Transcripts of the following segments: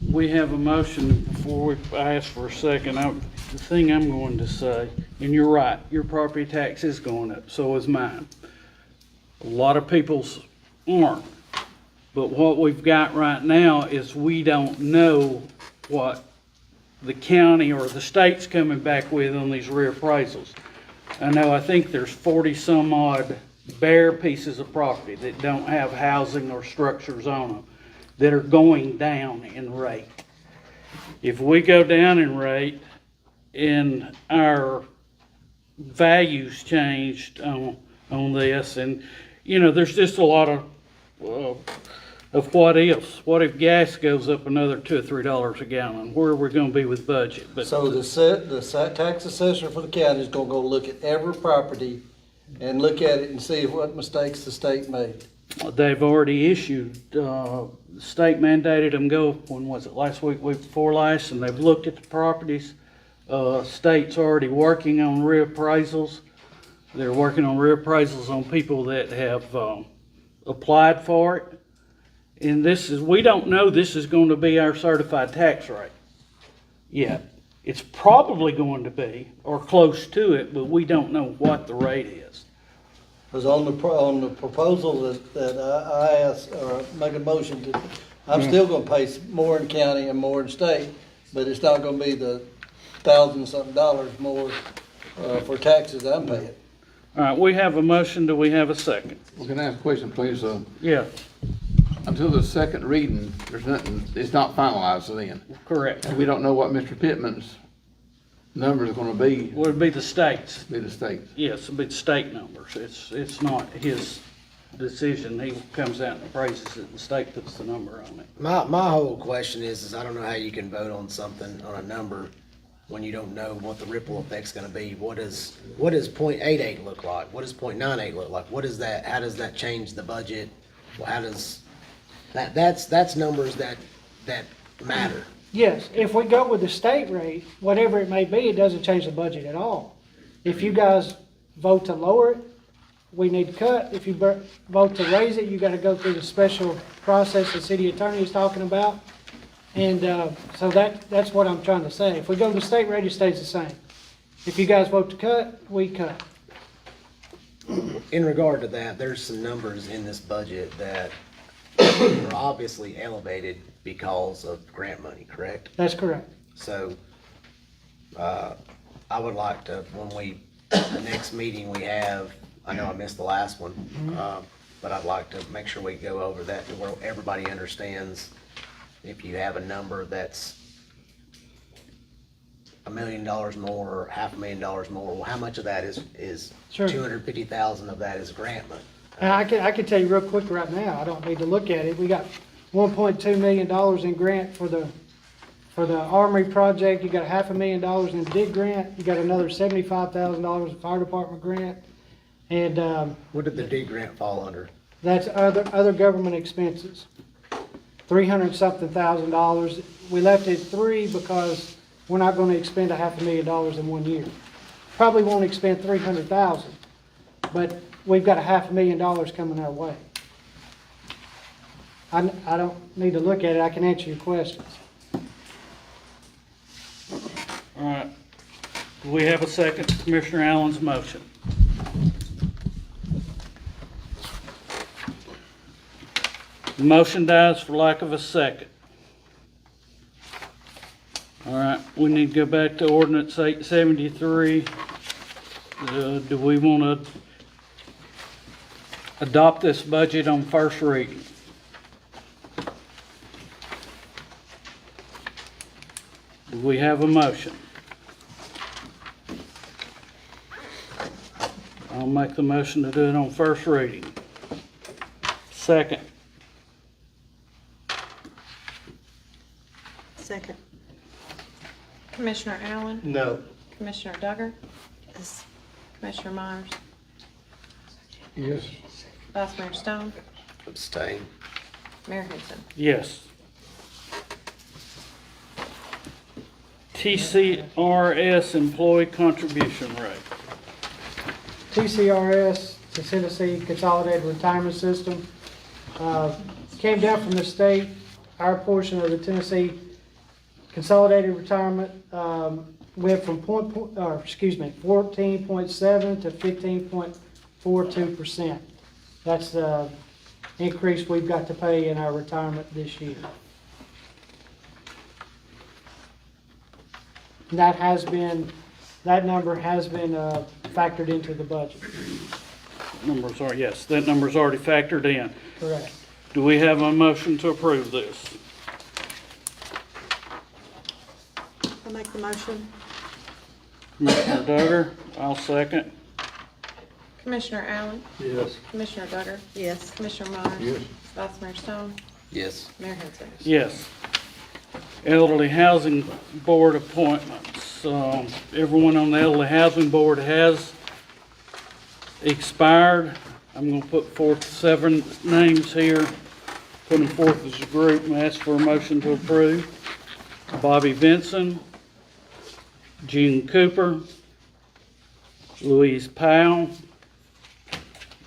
we have a motion. Before we ask for a second, the thing I'm going to say, and you're right, your property tax is going up, so is mine. A lot of people's aren't. But what we've got right now is we don't know what the county or the state's coming back with on these reappraisals. I think there's 40 some odd bare pieces of property that don't have housing or structures on them that are going down in rate. If we go down in rate and our values changed on this, and there's just a lot of what ifs. What if gas goes up another $2 or $3 a gallon? Where are we going to be with budget? But so the tax assessor for the county is going to go look at every property and look at it and see what mistakes the state made. they've already issued, the state mandated them go, when was it, last week, week before last, and they've looked at the properties. State's already working on reappraisals. They're working on reappraisals on people that have applied for it. And we don't know this is going to be our certified tax rate yet. It's probably going to be, or close to it, but we don't know what the rate is. Because on the proposal that I asked, or make a motion to, I'm still gonna pay more in county and more in state, but it's not gonna be the $1,000-something more for taxes I'm paying. All right, we have a motion. Do we have a second? Well, can I ask a question, please? Yeah, Until the second reading, there's nothing, it's not finalized then. correct. And we don't know what Mr. Pittman's number is gonna be, Would be the state's. be the state. Yes, it'd be the state numbers. It's not his decision. He comes out and appraises it, and the state puts the number on it. My whole question is I don't know how you can vote on something, on a number, when you don't know what the ripple effect's gonna be. What does .88 look like? What does .98 look like? What is that? How does that change the budget? Well, how does, that's numbers that matter. Yes, if we go with the state rate, whatever it may be, it doesn't change the budget at all. If you guys vote to lower it, we need to cut. If you vote to raise it, you gotta go through the special process the city attorney is talking about. And so that's what I'm trying to say. If we go to the state rate, it stays the same. If you guys vote to cut, we cut. In regard to that, there's some numbers in this budget that are obviously elevated because of grant money, correct? That's correct. So, I would like to, the next meeting we have, I know I missed the last one, but I'd like to make sure we go over that to where everybody understands. If you have a number that's $1 million more or $500,000 more, well, how much of that is Sure. 250,000 of that is grant money? And I can tell you real quick right now, I don't need to look at it. We got $1.2 million in grant for the Armory project. You got $500,000 in DIG grant. You got another $75,000 in fire department grant. And What did the D grant fall under? that's other government expenses. $300-something thousand. We left it at $3 because we're not gonna expend $500,000 in 1 year. Probably won't expend $300,000, but we've got $500,000 coming our way. I don't need to look at it. I can answer your questions. All right. Do we have a second to Commissioner Allen's motion? The motion dies for lack of a second. All right, we need to go back to ordinance 873. Do we want to adopt this budget on first reading? Do we have a motion? I'll make the motion to do it on first reading. Second. Second. Commissioner Allen? No. Commissioner Duggar? Yes. Commissioner Myers? Yes. Vice Mayor Stone? Abstain. Mayor Henson? Yes. TCRS employee contribution rate. TCRS, the Tennessee Consolidated Retirement System, came down from the state. Our portion of the Tennessee Consolidated retirement, went from 14.7 to 15.42%. That's the increase we've got to pay in our retirement this year. And that number has been factored into the budget. Numbers are, yes, that number's already factored in. Correct. Do we have a motion to approve this? I'll make the motion. Commissioner Duggar, I'll second. Commissioner Allen? Yes. Commissioner Duggar? Yes. Commissioner Myers? Yes. Vice Mayor Stone? Yes. Mayor Henson? Yes. Elderly Housing Board appointments. Everyone on the Elderly Housing Board has expired. I'm gonna put forth 7 names here, put them forth as a group and ask for a motion to approve. Bobby Vinson, Gene Cooper, Louise Powell,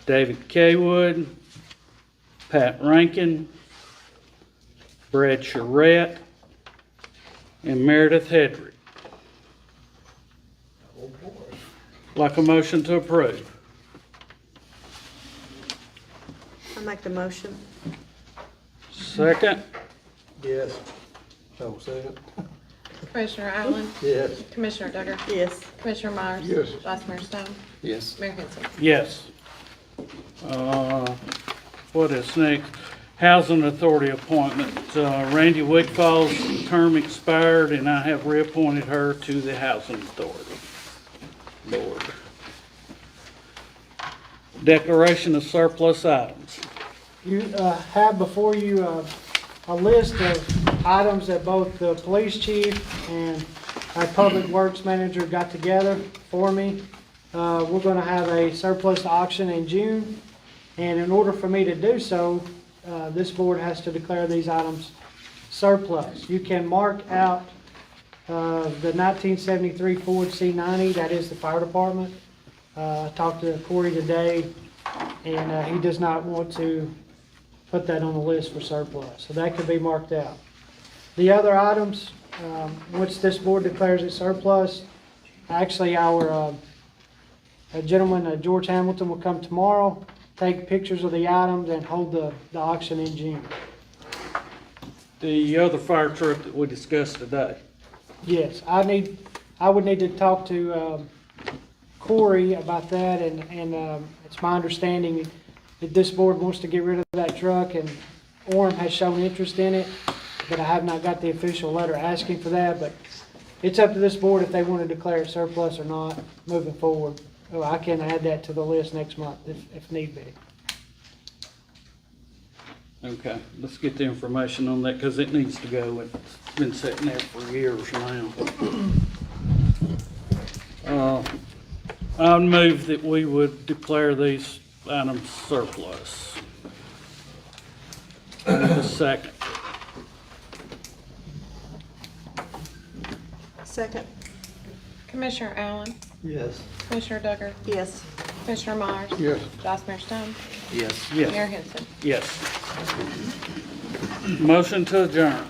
David Kaywood, Pat Rankin, Brad Charette, and Meredith Hedrick. Like a motion to approve. I'll make the motion. Second? Yes. Oh, second? Commissioner Allen? Yes. Commissioner Duggar? Yes. Commissioner Myers? Yes. Vice Mayor Stone? Yes. Mayor Henson? Yes. What is next? Housing Authority appointment. Randy Wigfall's term expired and I have reappointed her to the Housing Authority Board. Declaration of surplus items. You have before you a list of items that both the police chief and our public works manager got together for me. We're going to have a surplus auction in June, and in order for me to do so, this board has to declare these items surplus. You can mark out the 1973 Ford C90, that is the fire department. I talked to Corey today, and he does not want to put that on the list for surplus, so that could be marked out. The other items, once this board declares it surplus, actually our gentleman, George Hamilton, will come tomorrow, take pictures of the items, and hold the auction in June. The other fire truck that we discussed today. Yes, I would need to talk to Corey about that, and it's my understanding that this board wants to get rid of that truck, and Orem has shown interest in it, but I have not got the official letter asking for that, but it's up to this board if they want to declare it surplus or not moving forward. Oh, I can add that to the list next month if need be. Okay, let's get the information on that because it needs to go. It's been sitting there for years now. I would move that we would declare these items surplus. A second. Second. Commissioner Allen? Yes. Commissioner Duggar? Yes. Commissioner Myers? Yes. Vice Mayor Stone? Yes. Mayor Yes, Henson? yes. Motion to adjourn.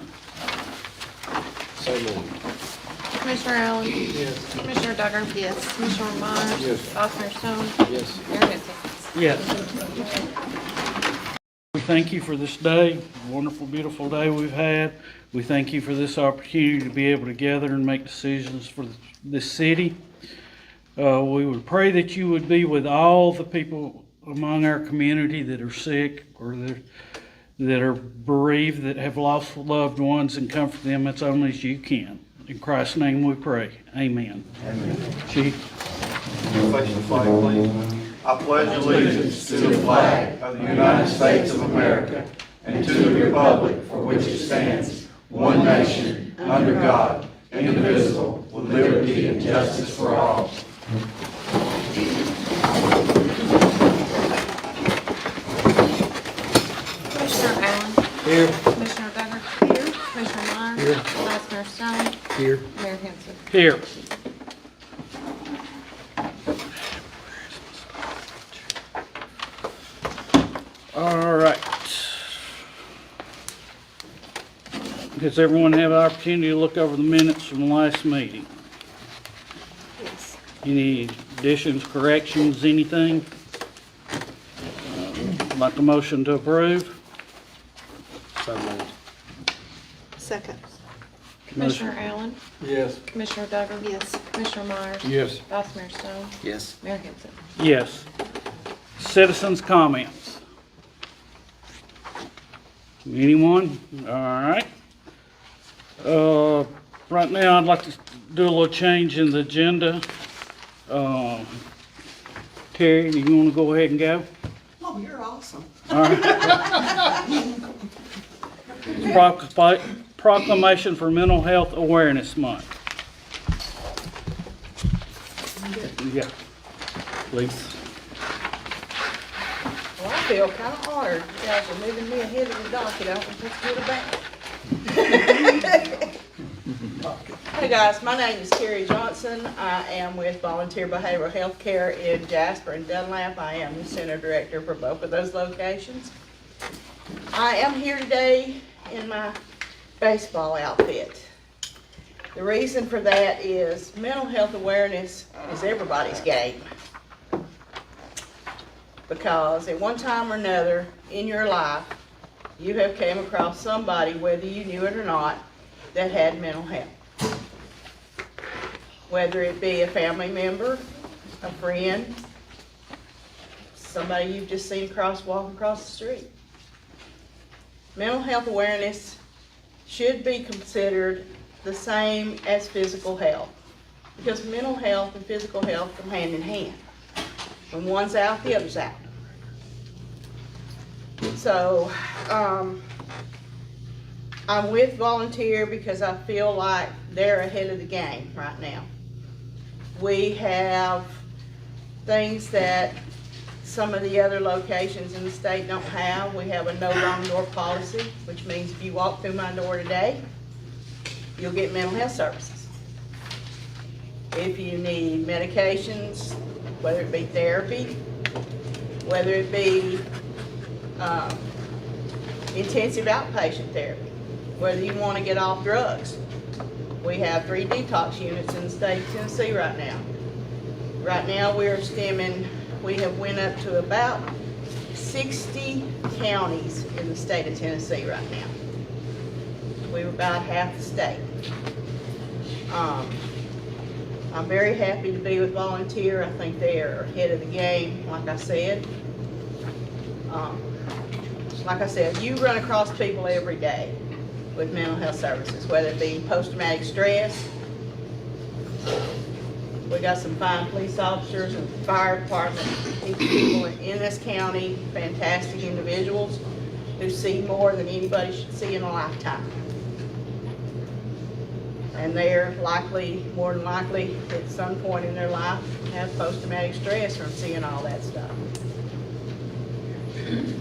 So moved. Commissioner Allen? Yes. Commissioner Duggar? Yes. Commissioner Myers? Yes. Vice Mayor Stone? Yes. Mayor Henson? Yes. We thank you for this day, wonderful, beautiful day we've had. We thank you for this opportunity to be able to gather and make decisions for this city. We would pray that you would be with all the people among our community that are sick or that are bereaved, that have lost loved ones, and comfort them as only as you can. In Christ's name we pray. Amen. Amen. Chief. Face the flag, please. I pledge allegiance to the flag of the United States of America and to the republic for which it stands, one nation, under God, indivisible, with liberty and justice for all. Commissioner Allen? Here. Commissioner Duggar? Here. Commissioner Myers? Here. Vice Mayor Stone? Here. Mayor Henson? Here. All right. Has everyone had an opportunity to look over the minutes from the last meeting? Yes. Any additions, corrections, anything? Like a motion to approve? So moved. Second. Commissioner Allen? Yes. Commissioner Douglas? Yes. Commissioner Myers? Yes. Vice Mayor Stone? Yes. Mayor Gibson? Yes. Citizens' comments? Anyone? All right. Right now, I'd like to do a little change in the agenda. Terry, you want to go ahead and go? Oh, you're awesome. All right. Proclamation for Mental Health Awareness Month. Yeah, please. Well, I feel kind of honored. You guys are moving me ahead of the docket. I don't know if that's good or bad. Hey guys, my name is Terry Johnson. I am with Volunteer Behavioral Health Care in Jasper and Dunlap. I am the center director for both of those locations. I am here today in my baseball outfit. The reason for that is mental health awareness is everybody's game. Because at one time or another in your life, you have came across somebody, whether you knew it or not, that had mental health. Whether it be a family member, a friend, somebody you've just seen walking across the street. Mental health awareness should be considered the same as physical health, because mental health and physical health come hand in hand. When one's out, the other's out. So, I'm with Volunteer because I feel like they're ahead of the game right now. We have things that some of the other locations in the state don't have. We have a no wrong door policy, which means if you walk through my door today, you'll get mental health services. If you need medications, whether it be therapy, whether it be intensive outpatient therapy, whether you want to get off drugs. We have 3 detox units in the state of Tennessee right now. Right now we have went up to about 60 counties in the state of Tennessee right now. We're about half the state. I'm very happy to be with Volunteer. I think they are ahead of the game, like I said. Like I said, you run across people every day with mental health services, whether it be post-traumatic stress. We got some fine police officers and fire department people in this county, fantastic individuals who see more than anybody should see in a lifetime. And they're likely, more than likely, at some point in their life, have post-traumatic stress from seeing all that stuff.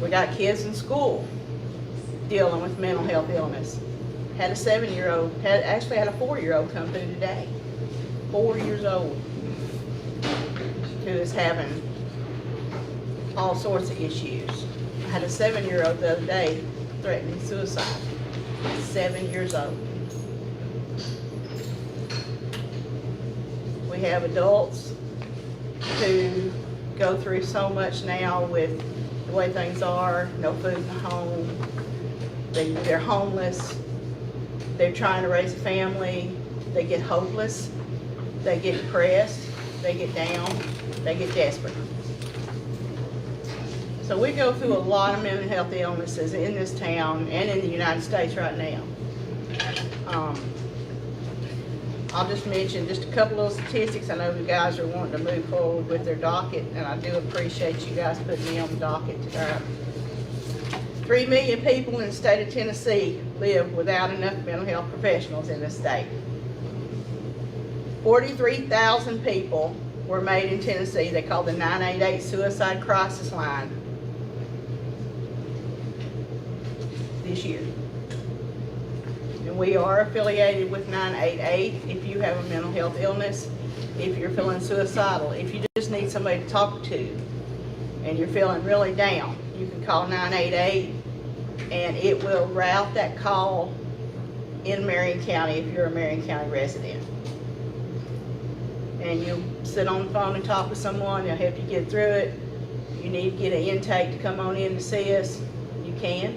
We got kids in school dealing with mental health illness. Had a 7-year-old, actually had a 4-year-old come through today. 4 years old, who is having all sorts of issues. I had a 7-year-old the other day threatening suicide. 7 years old. We have adults who go through so much now with the way things are, no food in the home, they're homeless, they're trying to raise a family, they get hopeless, they get depressed, they get down, they get desperate. So we go through a lot of mental health illnesses in this town and in the United States right now. I'll just mention just a couple of statistics. I know the guys are wanting to move forward with their docket, and I do appreciate you guys putting me on the docket today. 3 million people in the state of Tennessee live without enough mental health professionals in the state. 43,000 people were made in Tennessee. They call the 988 suicide crisis line this year. And we are affiliated with 988 if you have a mental health illness, if you're feeling suicidal, if you just need somebody to talk to and you're feeling really down, you can call 988 and it will route that call in Marion County if you're a Marion County resident. And you'll sit on the phone and talk with someone, they'll help you get through it. You need to get an intake to come on in to see us, you can.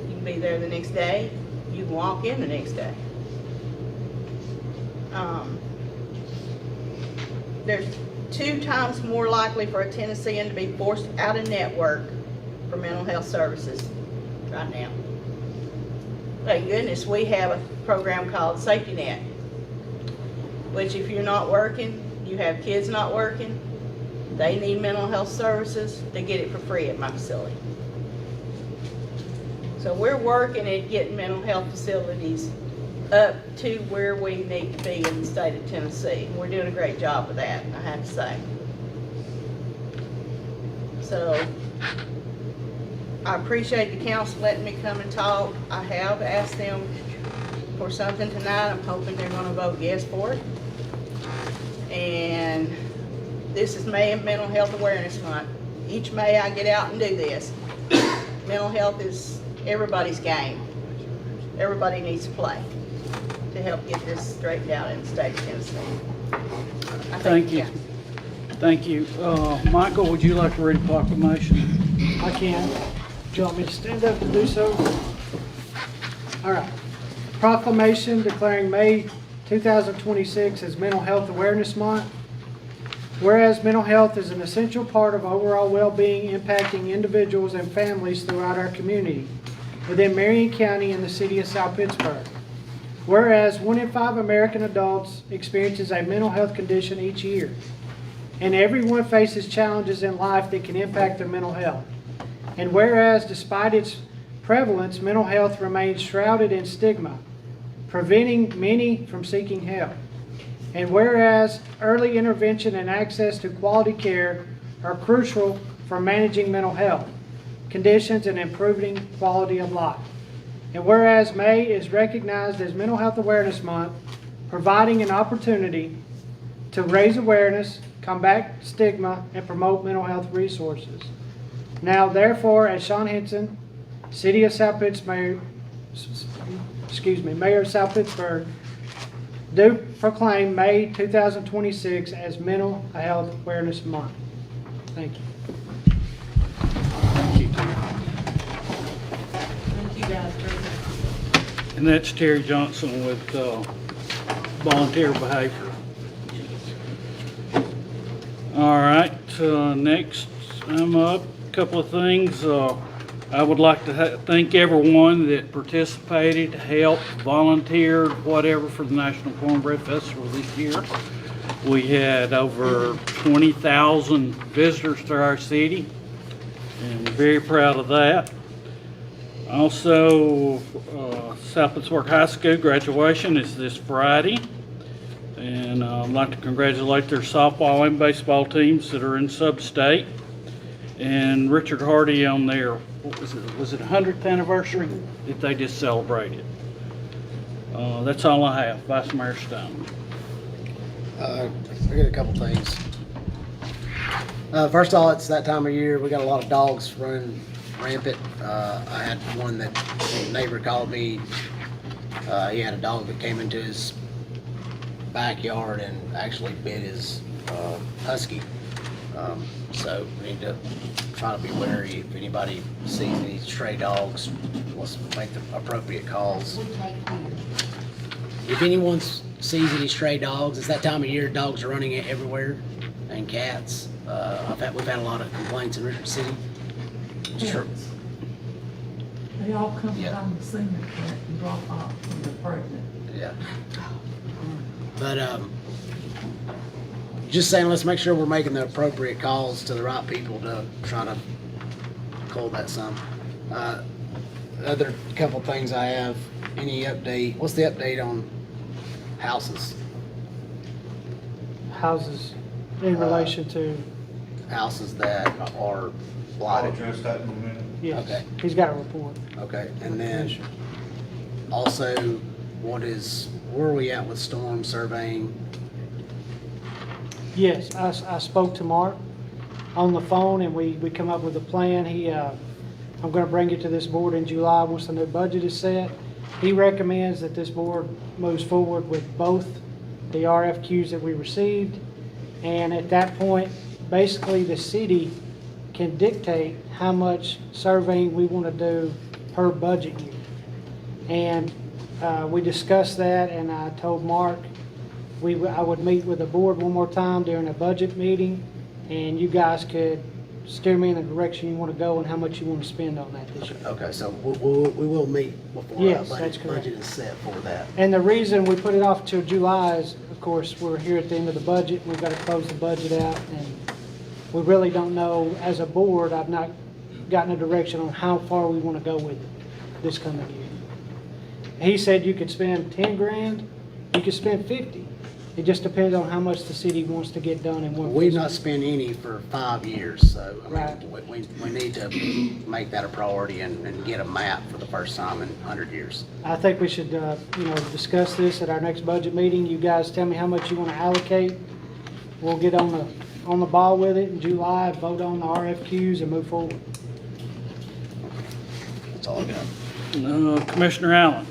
You can be there the next day, you can walk in the next day. There's 2 times more likely for a Tennessean to be forced out of network for mental health services right now. Thank goodness we have a program called Safety Net, which if you're not working, you have kids not working, they need mental health services, they get it for free at my facility. So we're working at getting mental health facilities up to where we need to be in the state of Tennessee. We're doing a great job with that, I have to say. So I appreciate the council letting me come and talk. I have asked them for something tonight. I'm hoping they're gonna vote yes for it. And this is May of Mental Health Awareness Month. Each May I get out and do this. Mental health is everybody's game. Everybody needs to play to help get this straightened out in the state of Tennessee. Thank you. Thank you. Michael, would you like to read a proclamation? I can. Do you want me to stand up to do so? All right. Proclamation declaring May 2026 as Mental Health Awareness Month. Whereas mental health is an essential part of overall well-being, impacting individuals and families throughout our community within Marion County and the city of South Pittsburg. Whereas 1 in 5 American adults experiences a mental health condition each year, and everyone faces challenges in life that can impact their mental health. And whereas despite its prevalence, mental health remains shrouded in stigma, preventing many from seeking help. And whereas early intervention and access to quality care are crucial for managing mental health conditions and improving quality of life. And whereas May is recognized as Mental Health Awareness Month, providing an opportunity to raise awareness, combat stigma, and promote mental health resources. Now, therefore, as Sean Henson, City of South Pittsburg, Mayor of South Pittsburg, do proclaim May 2026 as Mental Health Awareness Month. Thank you. Thank you, Terry. Thank you guys very much. And that's Terry Johnson with Volunteer Behavior. All right, next I'm up. A couple of things. I would like to thank everyone that participated, helped, volunteered, whatever, for the National Cornbread Festival this year. We had over 20,000 visitors to our city, and we're very proud of that. Also, South Pittsburg High School graduation is this Friday, and I'd like to congratulate their softball and baseball teams that are in sub-state, and Richard Hardy on their, what was it 100th anniversary that they just celebrated. That's all I have. Vice Mayor Stone. I got a couple things. First of all, it's that time of year. We got a lot of dogs running rampant. I had one that a neighbor called me. He had a dog that came into his backyard and actually bit his husky. So we need to try to be wary. If anybody sees any stray dogs, let's make the appropriate calls. If anyone sees any stray dogs, it's that time of year. Dogs are running everywhere, and cats. We've had a lot of complaints in Richard City. Sure. They all come Yeah. down the scene and drop off when they're pregnant. Yeah. But just saying, let's make sure we're making the appropriate calls to the right people to try to cull that some. Other couple things I have. Any update? What's the update on houses? Houses in relation to, Houses that are I'll blighted. address that in a minute. yes, Okay. he's got a report. Okay, and then also, where are we at with storm surveying? Yes, I spoke to Mark on the phone, and we come up with a plan. I'm gonna bring it to this board in July once the new budget is set. He recommends that this board moves forward with both the RFQs that we received. And at that point, basically the city can dictate how much surveying we want to do per budget year. And we discussed that, and I told Mark I would meet with the board one more time during a budget meeting, and you guys could steer me in the direction you want to go and how much you want to spend on that this year. Okay, so we will meet before Yes, our that's correct. budget is set for that. And the reason we put it off till July is, of course, we're here at the end of the budget, we've got to close the budget out, and we really don't know, as a board, I've not gotten a direction on how far we want to go with it this coming year. He said you could spend 10 grand, you could spend 50. It just depends on how much the city wants to get done in one. We've not spent any for 5 years, so, I Right. mean, we need to make that a priority and get a map for the first time in 100 years. I think we should, discuss this at our next budget meeting. You guys tell me how much you want to allocate. We'll get on the ball with it in July, vote on the RFQs and move forward. That's all I got. Commissioner Allen.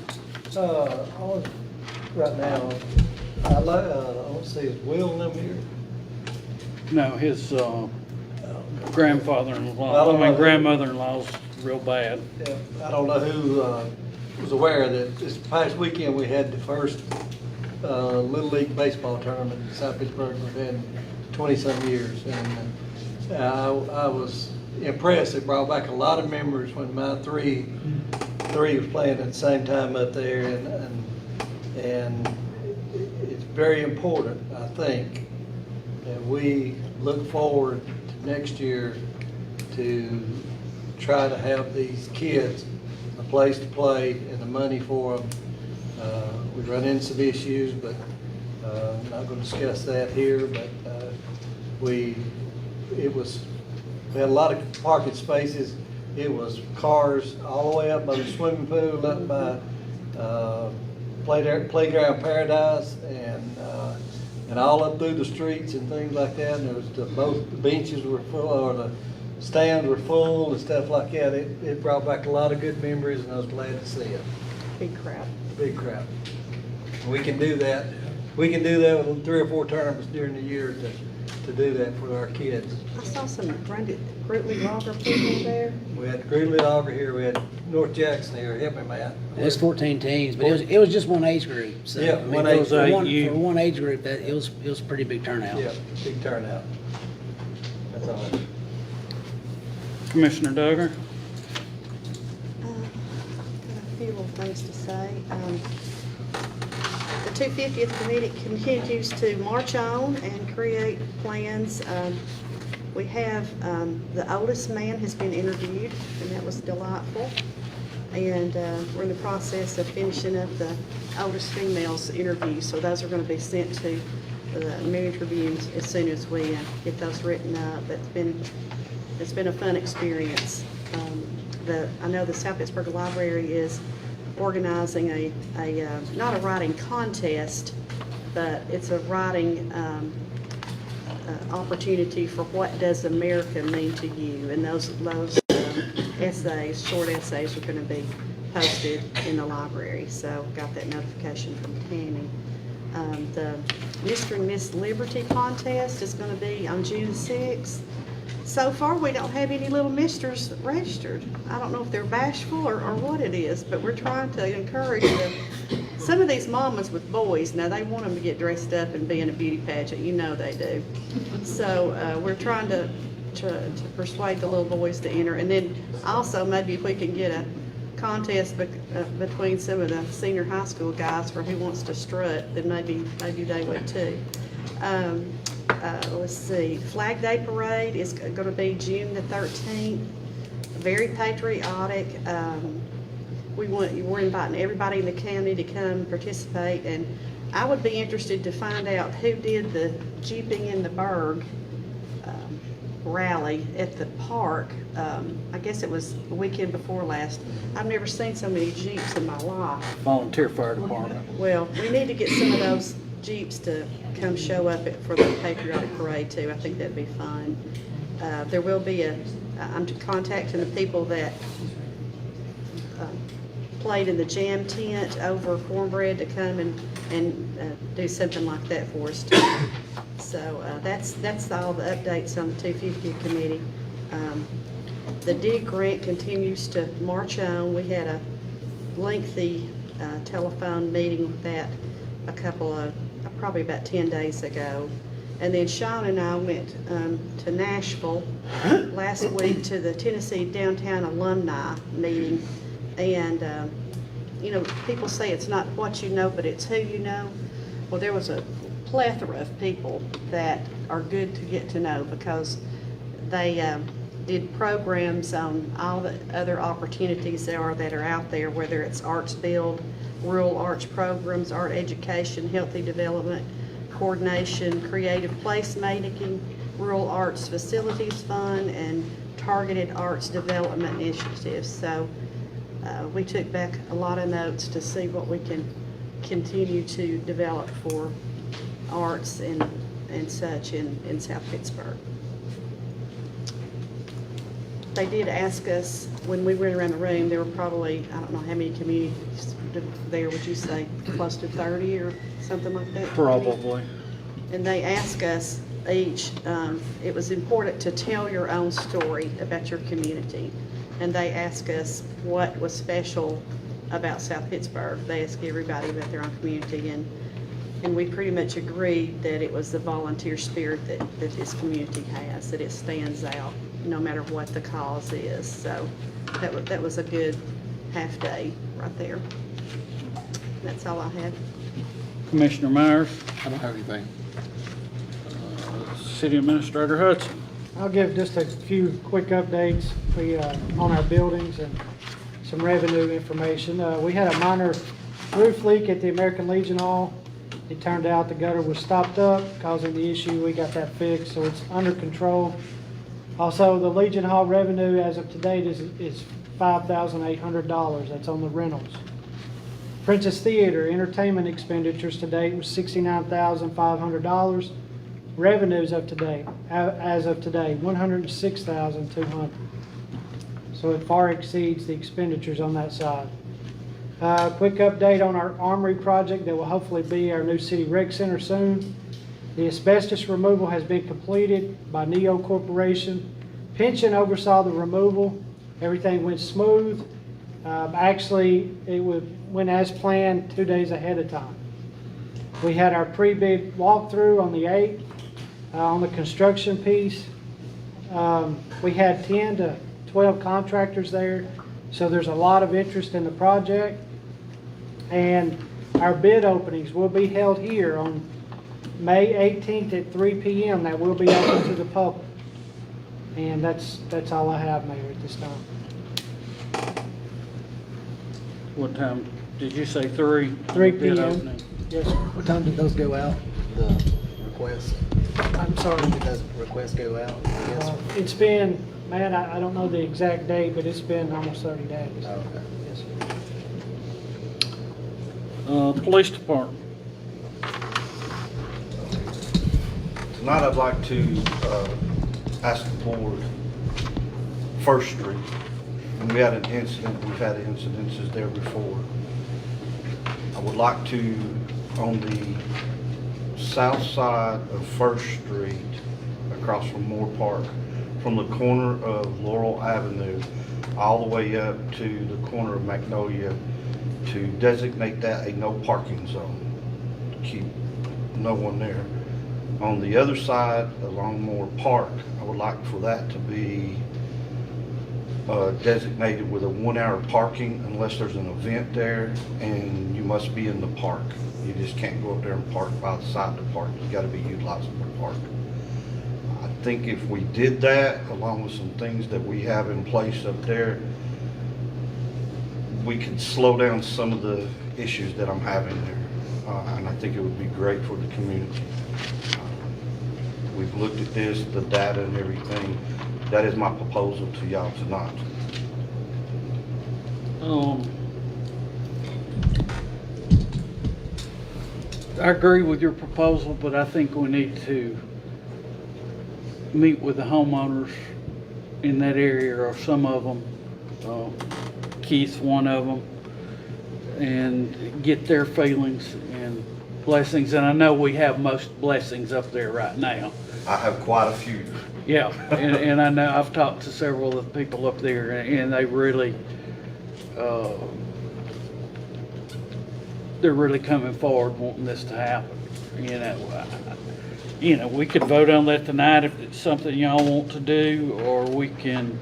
Right now, I want to see, is Will in them here? No, his I grandfather-in-law, don't know. grandmother-in-law's real bad. I don't know who was aware that this past weekend we had the first Little League baseball tournament in South Pittsburg. We've had in 20-some years. And I was impressed. It brought back a lot of memories when my three was playing at the same time up there. And it's very important, I think, that we look forward to next year to try to have these kids a place to play and the money for them. We run into some issues, but I'm not going to discuss that here, but we had a lot of parking spaces. It was cars all the way up by the swimming pool, up by Playground Paradise, and all up through the streets and things like that. And there was both the benches were full, or the stands were full and stuff like that. It brought back a lot of good memories, and I was glad to see it. Big crowd. Big crowd. We can do that. We can do that with 3 or 4 tournaments during the year to do that for our kids. I saw some Grootly Logger people there. We had Greeley Auger here. We had North Jackson here. Help me, Matt. It was 14 teams, but it was just one age group. So, Yeah, I mean, one for age group. For one age group, it was a pretty big turnout. Yeah, big turnout. That's all right. Commissioner Duggar. Got a few little things to say. The 250th committee continues to march on and create plans. We have, the oldest man has been interviewed, and that was delightful. And we're in the process of finishing up the oldest female's interviews, so those are going to be sent to the marriage reviews as soon as we get those written up. It's been a fun experience. I know the South Pittsburg Library is organizing a not a writing contest, but it's a writing opportunity for what does America mean to you, and those essays, short essays, are going to be posted in the library. So got that notification from Tammy. The Mr. and Miss Liberty contest is going to be on June 6th. So far, we don't have any little misters registered. I don't know if they're bashful or what it is, but we're trying to encourage them. Some of these mamas with boys, now they want them to get dressed up and be in a beauty pageant. You know they do. So we're trying to persuade the little boys to enter. And then also maybe if we can get a contest between some of the senior high school guys for who wants to strut, then maybe they would too. Let's see, Flag Day Parade is going to be June the 13th. Very patriotic. We're inviting everybody in the county to come participate, and I would be interested to find out who did the Jeeping in the Berg rally at the park. I guess it was the weekend before last. I've never seen so many Jeeps in my life. Volunteer Fire Department. Well, we need to get some of those Jeeps to come show up for the patriotic parade too. I think that'd be fun. There will be I'm contacting the people that played in the jam tent over Cornbread to come and do something like that for us too. So that's all the updates on the 250 committee. The DIG grant continues to march on. We had a lengthy telephone meeting with that probably about 10 days ago. And then Sean and I went to Nashville last week to the Tennessee Downtown Alumni meeting. And, you know, people say it's not what you know, but it's who you know. Well, there was a plethora of people that are good to get to know because they did programs on all the other opportunities that are out there, whether it's Arts Build, rural arts programs, art education, healthy development, coordination, creative placemaking, rural arts facilities fund, and targeted arts development initiatives. So we took back a lot of notes to see what we can continue to develop for arts and such in South Pittsburg. They did ask us, when we went around the room, there were probably, I don't know how many communities there, would you say, close to 30 or something like that? Probably. And they asked us each, it was important to tell your own story about your community. And they asked us what was special about South Pittsburg. They asked everybody about their own community, and we pretty much agreed that it was the volunteer spirit that this community has, that it stands out no matter what the cause is. So that was a good half day right there. That's all I had. Commissioner Myers, I don't have anything. City Administrator Hudson. I'll give just a few quick updates on our buildings and some revenue information. We had a minor roof leak at the American Legion Hall. It turned out the gutter was stopped up, causing the issue. We got that fixed, so it's under control. Also, the Legion Hall revenue as of today is $5,800. That's on the rentals. Princess Theater entertainment expenditures to date was $69,500. Revenues of today, as of today, $106,200. So it far exceeds the expenditures on that side. Quick update on our armory project that will hopefully be our new city rec center soon. The asbestos removal has been completed by Neo Corporation. Pension oversaw the removal. Everything went smooth. Actually, it went as planned 2 days ahead of time. We had our pre-bid walkthrough on the 8th. On the construction piece, we had 10 to 12 contractors there, so there's a lot of interest in the project. And our bid openings will be held here on May 18th at 3 p.m. That will be open to the public. And that's all I have, Mayor, at this time. What time, did you say 3? 3 Bid p.m. opening. Yes, sir. What time did those go out, the requests? I'm sorry. When did those requests go out? Yes. It's been, man, I don't know the exact date, but it's been almost 30 days. Oh, okay. Yes, sir. Police Department. Tonight, I'd like to ask the board, First Street, and we had an incident, we've had incidences there before. I would like to, on the south side of First Street, across from Moore Park, from the corner of Laurel Avenue, all the way up to the corner of Magnolia, to designate that a no parking zone, to keep no one there. On the other side, along Moore Park, I would like for that to be designated with a 1 hour parking unless there's an event there and you must be in the park. You just can't go up there and park by the side of the park. You gotta be utilizing the park. I think if we did that, along with some things that we have in place up there, we could slow down some of the issues that I'm having there. And I think it would be great for the community. We've looked at this, the data and everything. That is my proposal to y'all tonight. I agree with your proposal, but I think we need to meet with the homeowners in that area, or some of them. Keith's one of them. and get their feelings and blessings. And I know we have most blessings up there right now. I have quite a few. Yeah, and I know I've talked to several of the people up there, and they really, they're really coming forward wanting this to happen. You know, we could vote on that tonight if it's something y'all want to do, or we can,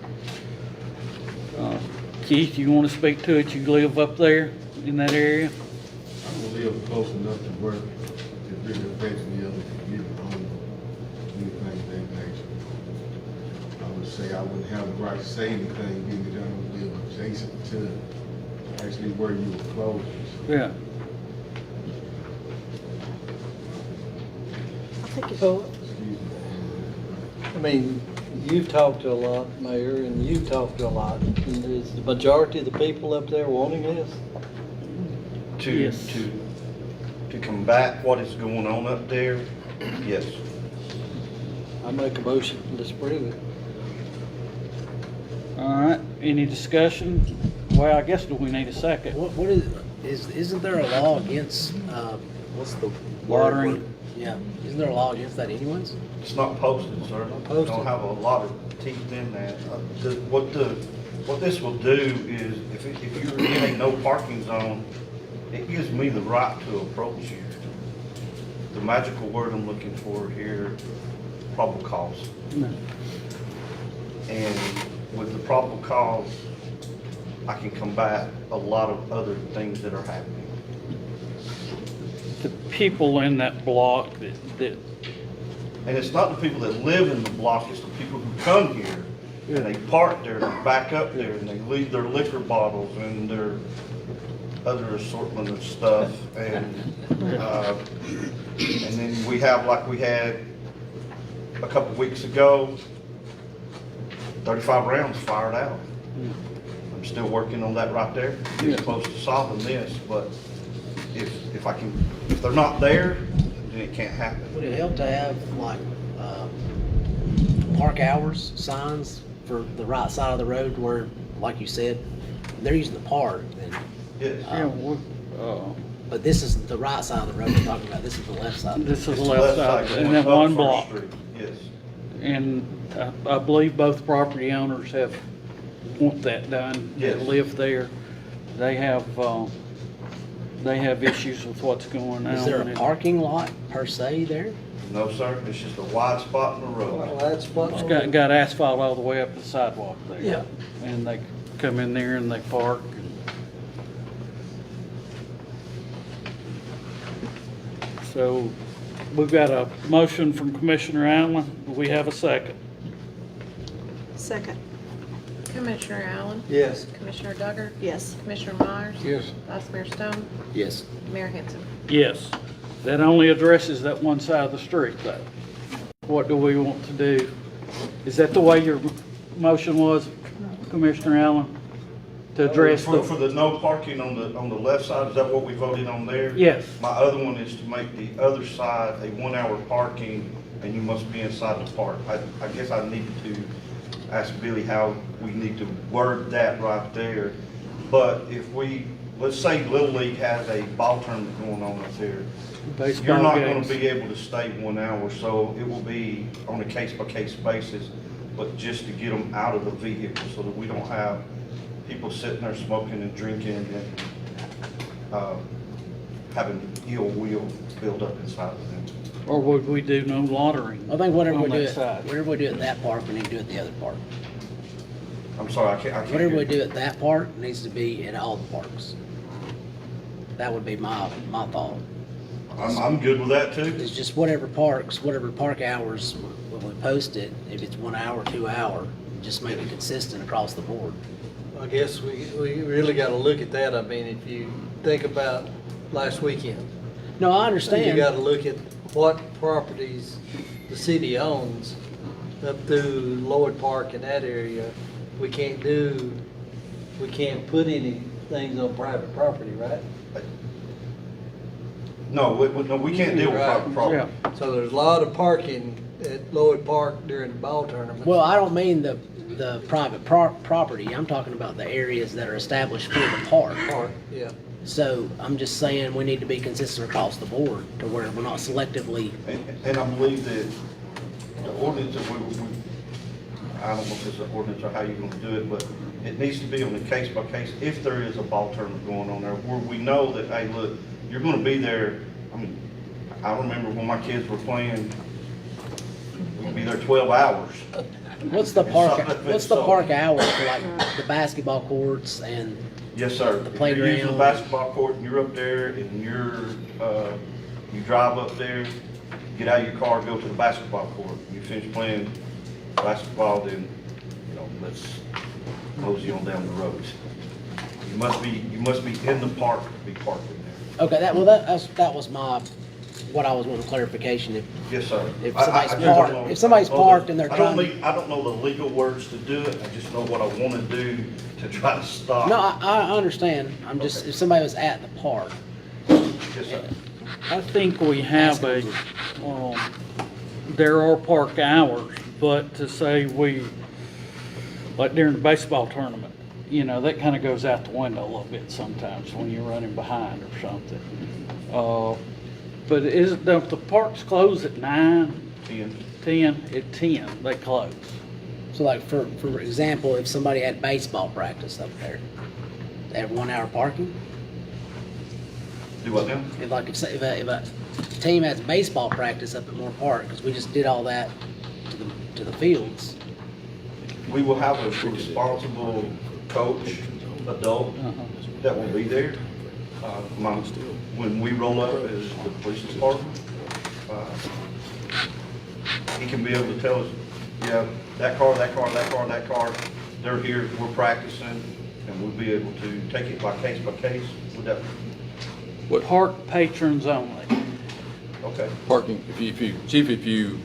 Keith, you want to speak to it? You live up there in that area? I don't live close enough to work to really affect me other than get on anything of that nature. I would say I wouldn't have the right to say anything, being that I don't live adjacent to actually where you were closing. Yeah. So, Excuse me. I mean, you've talked to a lot, Mayor, and you've talked to a lot. And is the majority of the people up there wanting this? Yes. To combat what is going on up there, yes. I make a motion to disapprove it. All right, any discussion? Well, I guess do we need a second? What isn't there a law against, what's the word? Watering. Yeah, isn't there a law against that anyways? It's not posted, sir. posted. Don't have a lot of teeth in that. What this will do is, if you're in a no parking zone, it gives me the right to approach you. The magical word I'm looking for here, probable cause. And with the probable cause, I can combat a lot of other things that are happening. The people in that block that And it's not the people that live in the block, it's the people who come here and they park there, they back up there, and they leave their liquor bottles and their other assortment of stuff. And then we have, like we had a couple weeks ago, 35 rounds fired out. I'm still working on that right there. Getting close to solving this, but if they're not there, then it can't happen. Would it help to have like, park hours signs for the right side of the road where, like you said, they're using the park and, Yes. but this is the right side of the road we're talking about, this is the left side. this is It's the left side, going and then up one First block. Street. Yes. And I believe both property owners want that done. Yes. That live there. They have issues with what's going on. Is there a and parking lot per se there? No, sir, it's just a wide spot in the road. Well, that's what. It's got asphalt all the way up the sidewalk there. Yeah. And they come in there and they park. So we've got a motion from Commissioner Allen. Do we have a second? Second, Commissioner Allen? Yes. Commissioner Duggar? yes. Commissioner Myers? Yes. Vice Mayor Stone? Yes. Mayor Henson? Yes. That only addresses that one side of the street though. What do we want to do? Is that the way your motion was, Commissioner Allen? To address For the, the no parking on the left side, is that what we voted on there? yes. My other one is to make the other side a 1 hour parking, and you must be inside the park. I guess I need to ask Billy how we need to word that right there. But if let's say Little League has a ball tournament going on up there, you're Baseball not gonna games. be able to stay 1 hour, so it will be on a case-by-case basis, but just to get them out of the vehicle so that we don't have people sitting there smoking and drinking and having ill will build up inside of them. Or would we do no loitering? I think whatever we on do that it, side? whatever we do at that park, we need to do at the other park. I'm sorry, I can't. Whatever hear we you. do at that park needs to be at all the parks. That would be my thought. I'm good with that too. It's just whatever park hours, when we post it, if it's 1 hour, 2 hour, just make it consistent across the board. I guess we really gotta look at that. I mean, if you think about last weekend, No, I you understand. gotta look at what properties the city owns up through Lloyd Park in that area. We can't put any things on private property, right? No, we can't deal with private property. Yeah. So there's a lot of parking at Lloyd Park during the ball tournament. Well, I don't mean the private property. I'm talking about the areas that are established for the park. Park, yeah. So I'm just saying we need to be consistent across the board to where we're not selectively. And I believe that the ordinance that I don't know if it's an ordinance or how you're gonna do it, but it needs to be on a case by case, if there is a ball tournament going on there, where we know that, hey, look, you're gonna be there. I mean, I remember when my kids were playing, we'd be there 12 hours. What's the park? It's not- What's the park hours for like the basketball courts and? Yes, sir. The If you're using playground. the basketball court and you're up there and you drive up there, get out of your car, go to the basketball court. You finish playing basketball, then, let's mosey on down the road. You must be in the park to be parked in there. Okay, that was what I was wanting clarification. Yes, sir. If I somebody's just parked- don't know- if somebody's parked and they're I don't trying- I don't know the legal words to do it. I just know what I want to do to try to stop. No, I understand. I'm just, Okay. if somebody was at the park. Yes, sir. I think we have there are park hours, but to say like during the baseball tournament, that kind of goes out the window a little bit sometimes when you're running behind or something. But don't the parks close at 9, 10? At 10, they close. So like, for example, if somebody had baseball practice up there, they have 1 hour parking? Do what now? If a team has baseball practice up at Moore Park, because we just did all that to the fields. We will have a responsible coach, adult, that will be there. When we roll up as the police department, he can be able to tell us, yeah, that car, they're here, we're practicing, and we'll be able to take it by case with that. Park patrons only. Okay. Parking, if you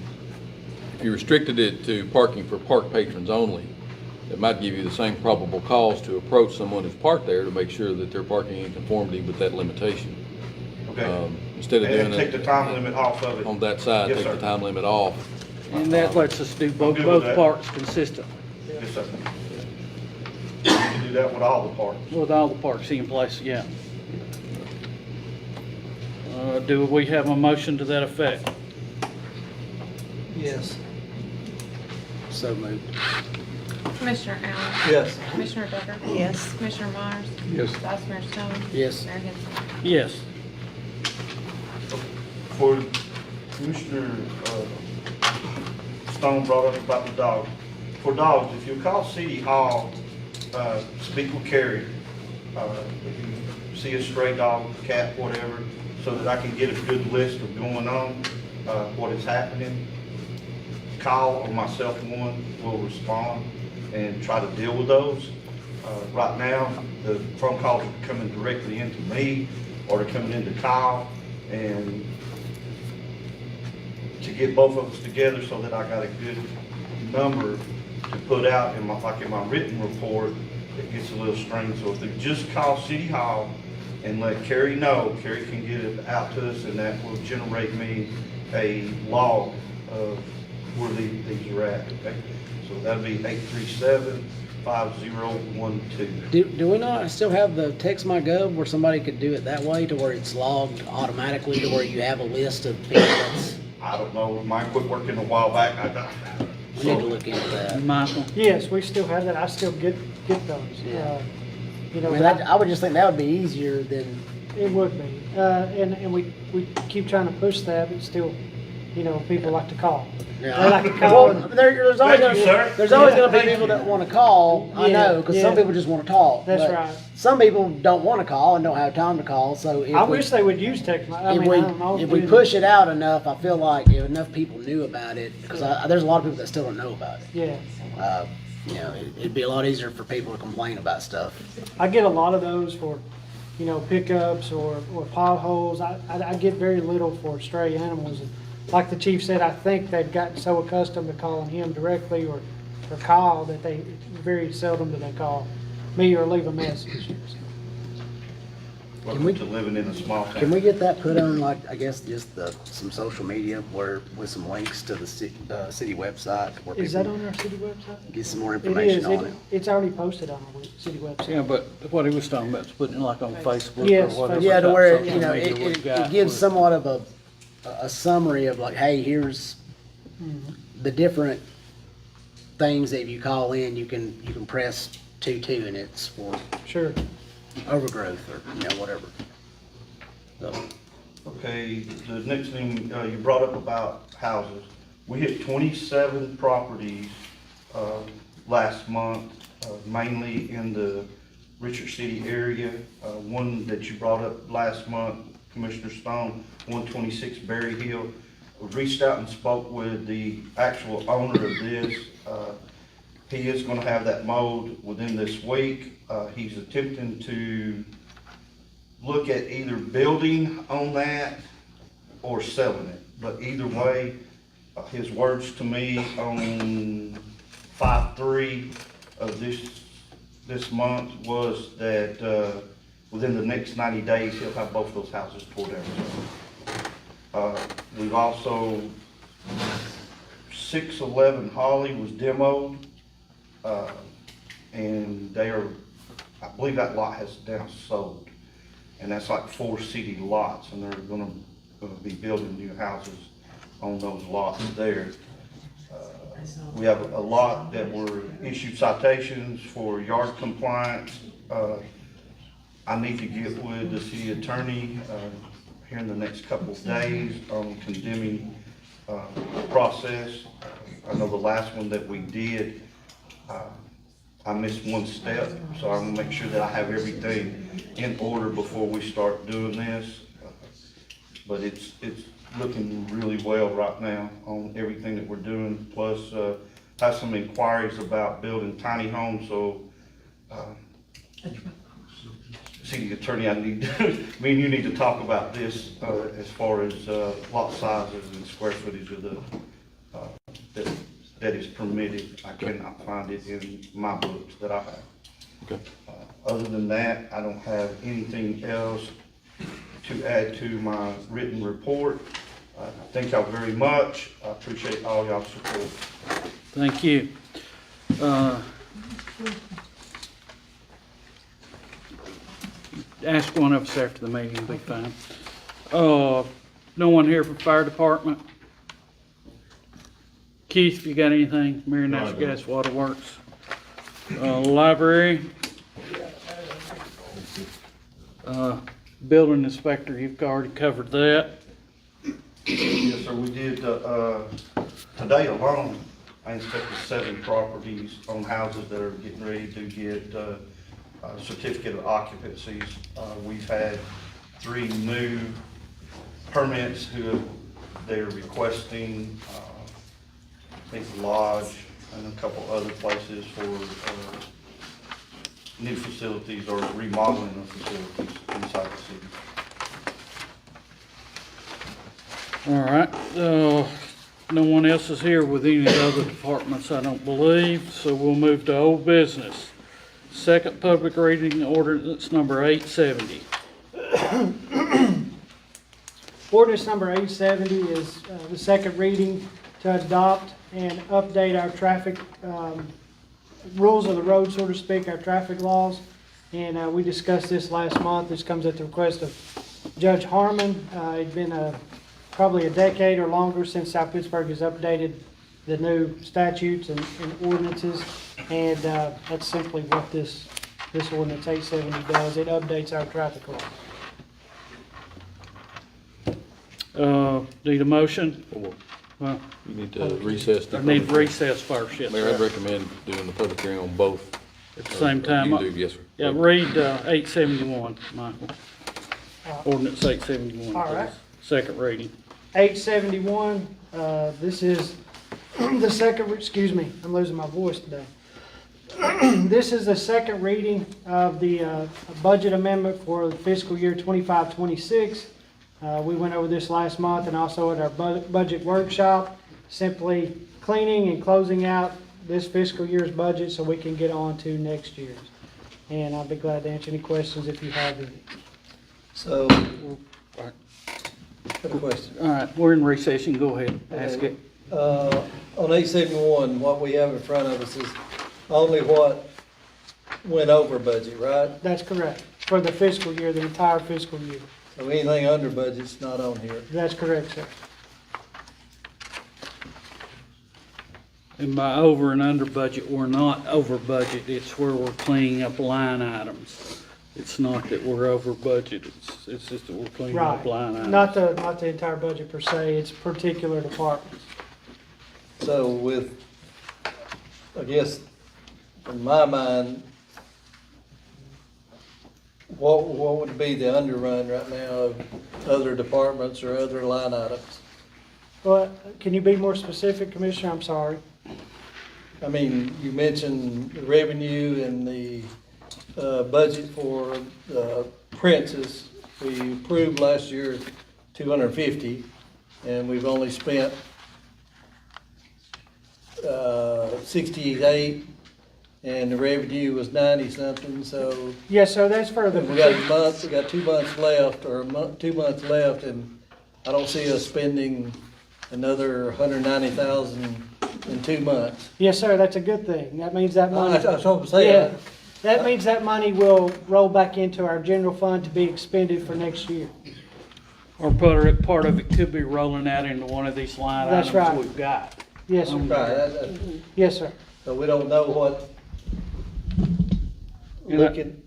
restricted it to parking for park patrons only, it might give you the same probable cause to approach someone who's parked there to make sure that they're parking in conformity with that limitation. Okay. Instead of doing And take the it time limit off of it. on that side, Yes, take sir. the time limit off. And that lets us do both good with that. parks consistently, Yes, sir. You can do that with all the parks. with all the parks in place, yeah. Do we have a motion to that effect? Yes. So moved. Commissioner Allen? Yes. Commissioner Ducker? Yes. Commissioner Myers? Yes. Vice Mayor Stone? Yes. Mayor Henson? Yes. For Commissioner Stone brought up about the dogs. For dogs, if you call City Hall, speak with Carrie, if you see a stray dog, cat, whatever, so that I can get a good list of going on, what is happening. Kyle or myself, one, will respond and try to deal with those. Right now, the phone calls are coming directly into me, or they're coming into Kyle, and to get both of us together so that I got a good number to put out in my written report, it gets a little strange. So if they just call City Hall and let Carrie know, Carrie can get it out to us, and that will generate me a log of where these are at, okay? So that'll be 837-5012. Do we not still have the Text My Gov where somebody could do it that way to where it's logged automatically to where you have a list of people that's, I don't know, mine quit working a while back. we need to look into that. Michael? Yes, we still have that. I still get those. Yeah. You I know, mean, I would just think that would be easier than, it would be. And we keep trying to push that, but still, people like to call. They like to call. well, there's always Thank you, gonna, sir. there's always Yeah, gonna be thank people you. that wanna call, I Yeah, know, cause some yeah. people just wanna talk. That's but right. Some people don't wanna call and don't have time to call, so I wish they would use text. I if mean, I don't know. we push it out enough, I feel like if enough people knew about it, because there's a lot of people that still don't know about it. Yeah. It'd be a lot easier for people to complain about stuff. I get a lot of those for, pickups or potholes. I get very little for stray animals. And like the chief said, I think they've gotten so accustomed to calling him directly or Kyle that they very seldom do they call me or leave a message. Welcome to living in a small town. Can we get that put on, like, I guess, just some social media where, with some links to the city website? Where Is that people on our city website? get some more It information is, on it? it's already posted on our city website. Yeah, but what he was talking about is putting it like on Facebook Yes, or whatever. Yeah, to type where, social you know, media it we've got gives with- somewhat of a summary of like, hey, here's the different things that if you call in, you can press 22 and it's for Sure. overgrowth or, you know, whatever. So, Okay, the next thing, you brought up about houses. We hit 27 properties, last month, mainly in the Richard City area. One that you brought up last month, Commissioner Stone, 126 Berry Hill. We reached out and spoke with the actual owner of this. He is gonna have that mowed within this week. He's attempting to look at either building on that or selling it. But either way, his words to me on 5/3 of this month was that, within the next 90 days, he'll have both those houses tore down. We've also, 611 Holly was demoed, and they are, I believe that lot has now sold. And that's like 4 city lots, and they're gonna be building new houses on those lots there. We have a lot that were issued citations for yard compliance. I need to get with the city attorney, here in the next couple of days on condemning, process. I know the last one that we did, I missed one step, so I'm gonna make sure that I have everything in order before we start doing this. But it's looking really well right now on everything that we're doing, plus, have some inquiries about building tiny homes, so, city attorney, me and you need to talk about this, as far as, lot sizes and square footage of the, that is permitted. I cannot find it in my books that I have. Okay. Other than that, I don't have anything else to add to my written report. Thank y'all very much. I appreciate all y'all's support. Thank you. Ask one of us after the meeting, it'll be fine. No one here from fire department? Keith, if you got anything? Mary Nash Gas Water Works? Library? Building inspector, you've already covered that. Yes, sir, we did, today alone, I inspected 7 properties on houses that are getting ready to get, certificate of occupancies. We've had 3 new permits they're requesting, I think Lodge and a couple other places for, new facilities or remodeling of facilities inside the city. All right, no one else is here with any of the other departments, I don't believe, so we'll move to old business. Second public reading ordinance number 870. Ordinance number 870 is the second reading to adopt and update our traffic rules of the road, so to speak, our traffic laws. And we discussed this last month. This comes at the request of Judge Harmon. It's been probably a decade or longer since South Pittsburg has updated the new statutes and ordinances. And that's simply what this ordinance 870 does. It updates our traffic laws. Need a motion? You need to recess. the I need public- recess first, yes, Mayor, I'd sir. recommend doing the public hearing on both. At the same time. You do, yes, sir. Yeah, read 871, Michael. Ordinance 871, All right. please. Second reading. 871, this is the second, excuse me, I'm losing my voice today. This is the second reading of the budget amendment for the fiscal year 25-26. We went over this last month and also at our budget workshop, simply cleaning and closing out this fiscal year's budget so we can get on to next year's. And I'll be glad to answer any questions if you have any. So, Alright. got a question. All right, we're in recession, go ahead, ask it. On 871, what we have in front of us is only what went over budget, right? That's correct, for the fiscal year, the entire fiscal year. So anything under budget's not on here. That's correct, sir. And by over and under budget, we're not over budget, it's where we're cleaning up line items. It's not that we're over budget, it's just that we're cleaning up Right. line items. Not the entire budget per se, it's particular departments. So with, I guess, in my mind, what would be the underrun right now of other departments or other line items? Well, can you be more specific, Commissioner? I'm sorry. I mean, you mentioned the revenue and the budget for Princess. We approved last year 250, and we've only spent 68, and the revenue was 90-something, so Yes, sir, that's for the. we got a month, we got 2 months left, or 2 months left, and I don't see us spending another 190,000 in 2 months. Yes, sir, that's a good thing. That means that money. That's what I'm saying. Yeah, that means that money will roll back into our general fund to be expended for next year. Or part of it could be rolling out into one of these line That's items right. we've got. Yes, sir. Right, that- Yes, sir. so we don't know what, And looking,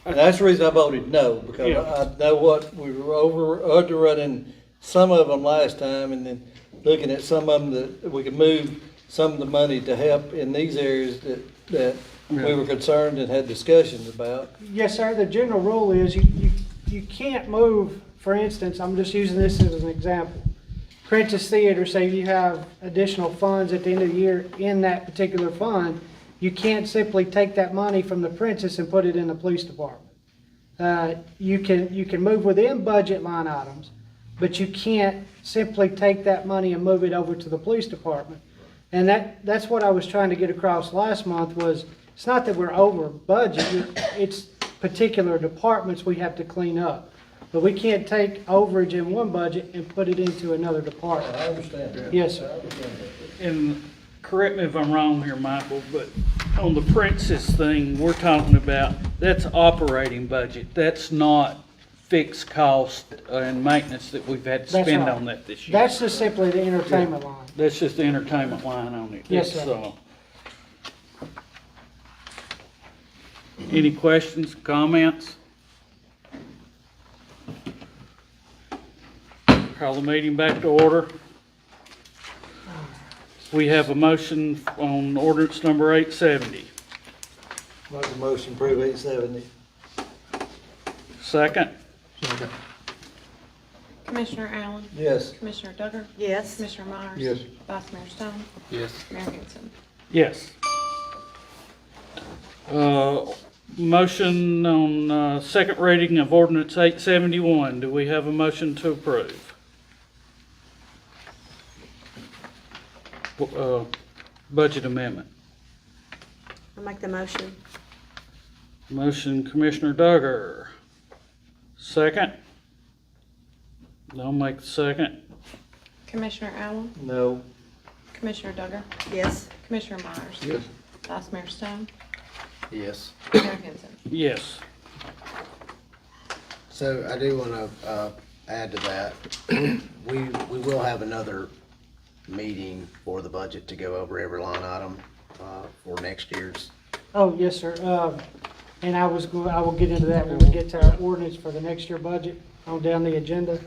and that's the reason I voted no, because Yeah. I know what, we were underrunning some of them last time, and then looking at some of them that we could move some of the money to help in these areas that we were concerned and had discussions about. Yes, sir. The general rule is you can't move, for instance, I'm just using this as an example. Prentice Theater, say you have additional funds at the end of the year in that particular fund, you can't simply take that money from the Princess and put it in the police department. You can move within budget line items, but you can't simply take that money and move it over to the police department. And that's what I was trying to get across last month was, it's not that we're over budget, it's particular departments we have to clean up. But we can't take overage in one budget and put it into another department. I understand that. Yes, sir. I understand that. And correct me if I'm wrong here, Michael, but on the Princess thing, we're talking about, that's operating budget. That's not fixed cost and maintenance that we've had to That's spend right. on that this year. That's just simply the entertainment line. That's just the entertainment line on it. Yes, It's, sir. Any questions, comments? Call the meeting back to order. We have a motion on ordinance number 870. Make a motion, approve 870. Second? Commissioner Allen? Yes. Commissioner Duggar? Yes. Commissioner Myers? Yes. Vice Mayor Stone? Yes. Mayor Hanson? Yes. Motion on second reading of ordinance 871. Do we have a motion to approve? Budget amendment. I'll make the motion. Motion Commissioner Duggar. Second? I'll make the second. Commissioner Allen? No. Commissioner Duggar? Yes. Commissioner Myers? Yes. Vice Mayor Stone? Yes. Mayor Hanson? Yes. So I do want to add to that. We will have another meeting for the budget to go over every line item for next year's. Oh, yes, sir. And I will get into that when we get to our ordinance for the next year budget on down the agenda.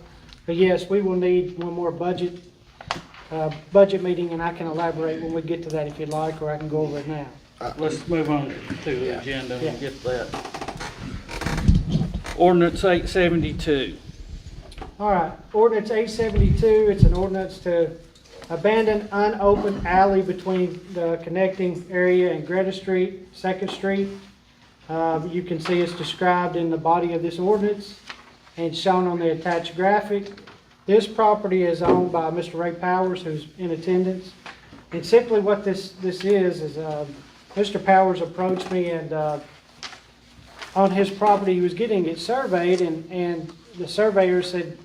But yes, we will need one more budget meeting, and I can elaborate when we get to that if you'd like, or I can go over it now. Let's move on to the Yeah. agenda Yeah. and get that. Ordinance 872. All right, ordinance 872, it's an ordinance to abandon unopened alley between the connecting area and Greta Street, 2nd Street. You can see it's described in the body of this ordinance and shown on the attached graphic. This property is owned by Mr. Ray Powers, who's in attendance. And simply what this is Mr. Powers approached me and on his property, he was getting it surveyed, and the surveyor said,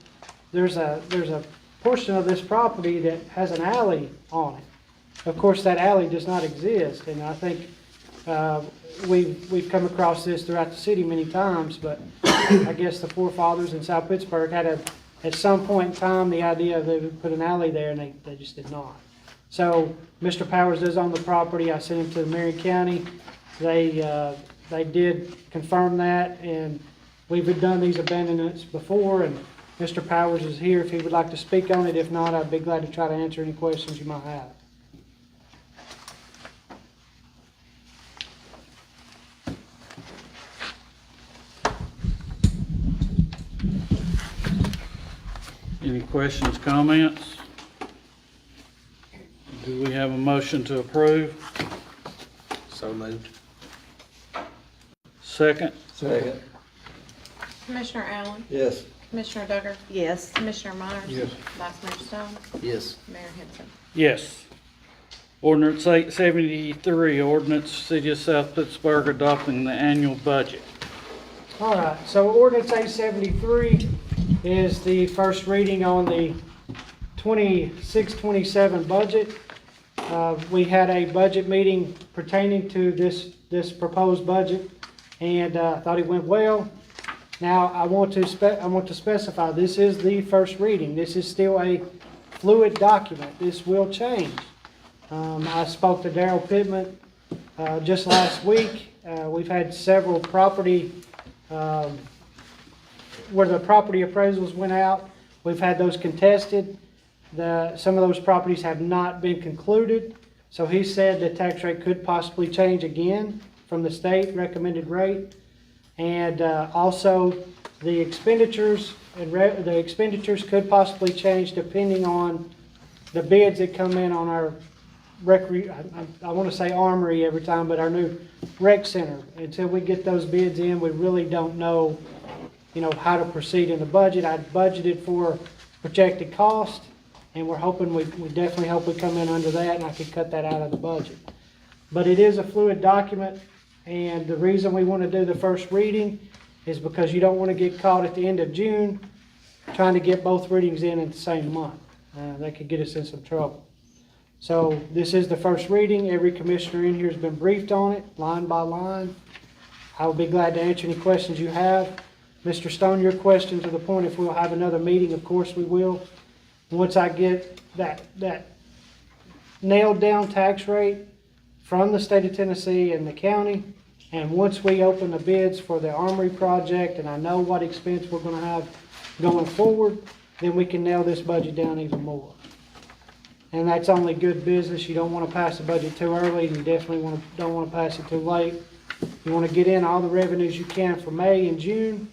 there's a portion of this property that has an alley on it. Of course, that alley does not exist, and I think we've come across this throughout the city many times, but I guess the forefathers in South Pittsburg had at some point in time, the idea they would put an alley there, and they just did not. So Mr. Powers does own the property. I sent him to Marion County. They did confirm that, and we've done these abandonments before, and Mr. Powers is here if he would like to speak on it. If not, I'd be glad to try to answer any questions you might have. Any questions, comments? Do we have a motion to approve? So moved. Second? Second. Commissioner Allen? Yes. Commissioner Duggar? Yes. Commissioner Myers? Yes. Vice Mayor Stone? Yes. Mayor Henson? Yes. Ordinance 873, ordinance City of South Pittsburg adopting the annual budget. All right, so ordinance 873 is the first reading on the 26-27 budget. We had a budget meeting pertaining to this proposed budget, and thought it went well. Now, I want to specify, this is the first reading. This is still a fluid document. This will change. I spoke to Darrell Pittman just last week. We've had several property where the property appraisals went out. We've had those contested. Some of those properties have not been concluded. So he said the tax rate could possibly change again from the state recommended rate. And also the expenditures could possibly change depending on the bids that come in on our I want to say armory every time, but our new rec center. Until we get those bids in, we really don't know, how to proceed in the budget. I budgeted for projected cost, and we're hoping we definitely hope we come in under that, and I could cut that out of the budget. But it is a fluid document, and the reason we want to do the first reading is because you don't want to get caught at the end of June trying to get both readings in the same month. That could get us in some trouble. So this is the first reading. Every commissioner in here has been briefed on it, line by line. I will be glad to answer any questions you have. Mr. Stone, your question to the point, if we'll have another meeting, of course we will. Once I get that nailed down tax rate from the state of Tennessee and the county, and once we open the bids for the armory project and I know what expense we're going to have going forward, then we can nail this budget down even more. And that's only good business. You don't want to pass the budget too early, and you definitely don't want to pass it too late. You want to get in all the revenues you can for May and June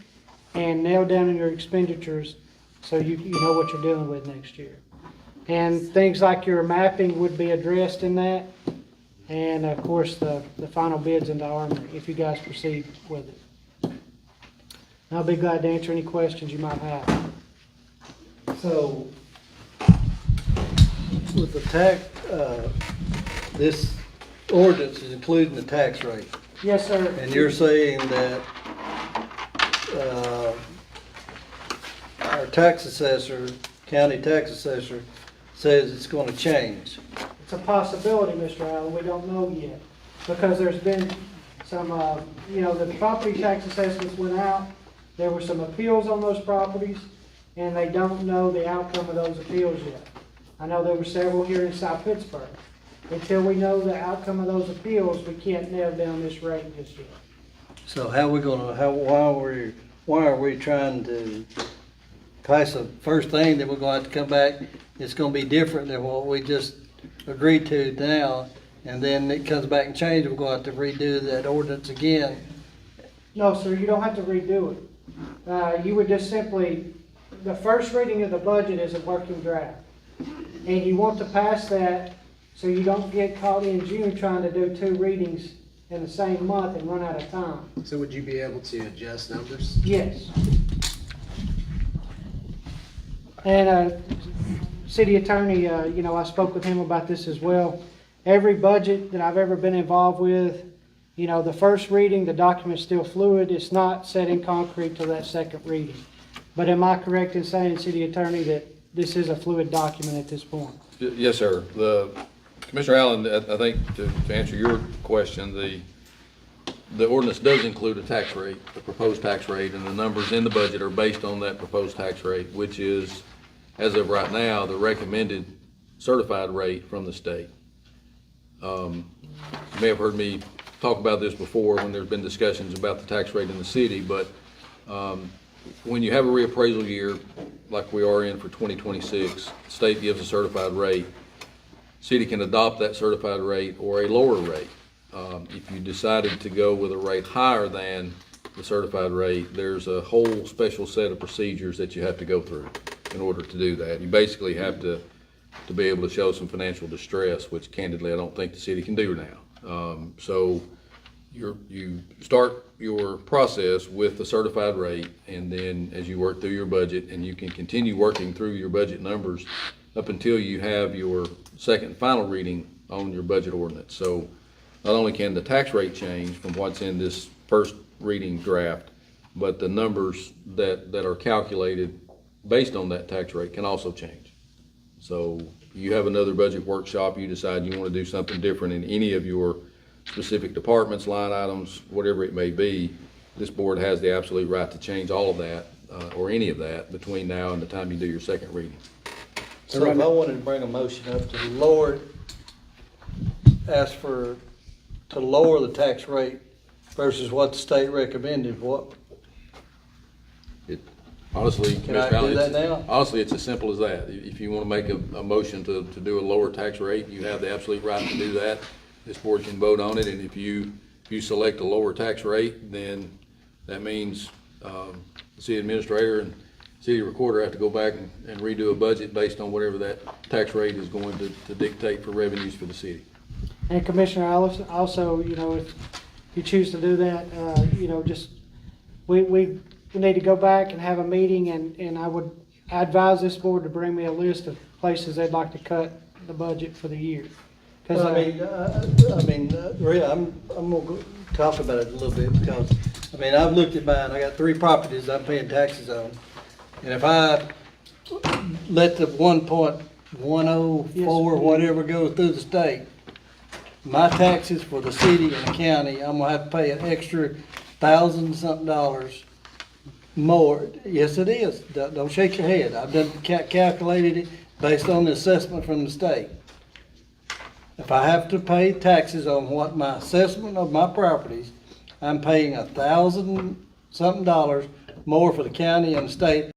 and nail down in your expenditures so you know what you're dealing with next year. And things like your mapping would be addressed in that. And of course, the final bids into armory, if you guys proceed with it. And I'll be glad to answer any questions you might have. So, with the tax, this ordinance is including the tax rate. Yes, sir. And you're saying that our tax assessor, county tax assessor, says it's going to change. It's a possibility, Mr. Allen. We don't know yet. Because there's been some, the property tax assessments went out. There were some appeals on those properties, and they don't know the outcome of those appeals yet. I know there were several here in South Pittsburg. Until we know the outcome of those appeals, we can't nail down this rate just yet. So why are we trying to pass the first thing that we're going to have to come back? It's going to be different than what we just agreed to now, and then it comes back and changes. We're going to have to redo that ordinance again. No, sir, you don't have to redo it. You would just simply, the first reading of the budget is a working draft. And you want to pass that so you don't get caught in June trying to do two readings in the same month and run out of time. So would you be able to adjust numbers? Yes. And city attorney, I spoke with him about this as well. Every budget that I've ever been involved with, You know, the first reading, the document's still fluid, it's not set in concrete till that second reading. But am I correct in saying, City Attorney, that this is a fluid document at this point? Yes, sir. Commissioner Allen, I think to answer your question, the ordinance does include a tax rate, the proposed tax rate, and the numbers in the budget are based on that proposed tax rate, which is, as of right now, the recommended certified rate from the state. You may have heard me talk about this before when there's been discussions about the tax rate in the city, but when you have a reappraisal year like we are in for 2026, the state gives a certified rate. City can adopt that certified rate or a lower rate. If you decided to go with a rate higher than the certified rate, there's a whole special set of procedures that you have to go through in order to do that. You basically have to be able to show some financial distress, which candidly I don't think the city can do now. So you start your process with the certified rate, and then as you work through your budget, and you can continue working through your budget numbers up until you have your second and final reading on your budget ordinance. So not only can the tax rate change from what's in this first reading draft, but the numbers that are calculated based on that tax rate can also change. So you have another budget workshop, you decide you want to do something different in any of your specific departments, line items, whatever it may be, this board has the absolute right to change all of that, or any of that, between now and the time you do your second reading. So if I wanted to bring a motion up to lower, to lower the tax rate versus what the state recommended, what, Honestly, can I Commissioner do that Allen, now? honestly, it's as simple as that. If you want to make a motion to do a lower tax rate, you have the absolute right to do that. This board can vote on it, and if you select a lower tax rate, then that means the city administrator and city recorder have to go back and redo a budget based on whatever that tax rate is going to dictate for revenues for the city. And Commissioner Allison, also, you know, if you choose to do that, you know, just, we need to go back and have a meeting, and I advise this board to bring me a list of places they'd like to cut the budget for the year. Well, Rhea, I'm gonna talk about it a little bit, because, I've looked at mine, I got 3 properties I'm paying taxes on. And if I let the 1.104, whatever go through the state, my taxes for the city and the county, I'm gonna have to pay an extra $1,000-something more. Yes, it is. Don't shake your head. I've done calculated it based on the assessment from the state. If I have to pay taxes on what my assessment of my properties, I'm paying $1,000-something more for the county and the state